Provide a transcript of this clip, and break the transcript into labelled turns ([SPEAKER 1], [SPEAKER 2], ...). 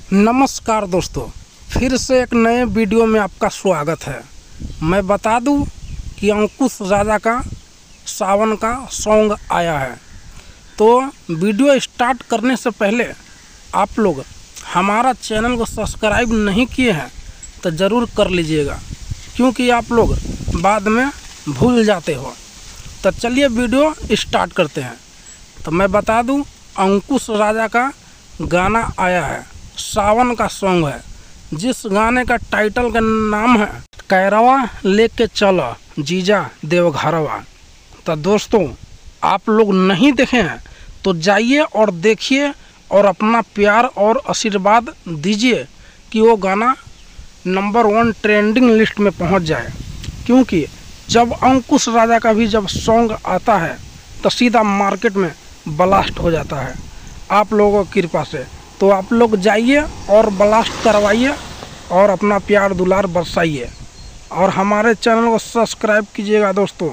[SPEAKER 1] नमस्कार दोस्तों, फिर से एक नए वीडियो में आपका स्वागत है। मैं बता दूं कि अंकुश राजा का सावन का सॉन्ग आया है। तो वीडियो स्टार्ट करने से पहले आप लोग हमारा चैनल को सब्सक्राइब नहीं किए हैं तो ज़रूर कर लीजिएगा, क्योंकि आप लोग बाद में भूल जाते हो। तो चलिए वीडियो स्टार्ट करते हैं। तो मैं बता दूं, अंकुश राजा का गाना आया है, सावन का सॉन्ग है, जिस गाने का टाइटल का नाम है कैरवा लेके चला जीजा देवघरवा। तो दोस्तों, आप लोग नहीं देखे हैं तो जाइए और देखिए और अपना प्यार और आशीर्वाद दीजिए कि वो गाना नंबर 1 ट्रेंडिंग लिस्ट में पहुंच जाए। क्योंकि जब अंकुश राजा का भी जब सॉन्ग आता है तो सीधा मार्केट में ब्लास्ट हो जाता है आप लोगों की कृपा से। तो आप लोग जाइए और ब्लास्ट करवाइए और अपना प्यार दुलार बरसाइए और हमारे चैनल को सब्सक्राइब कीजिएगा दोस्तों।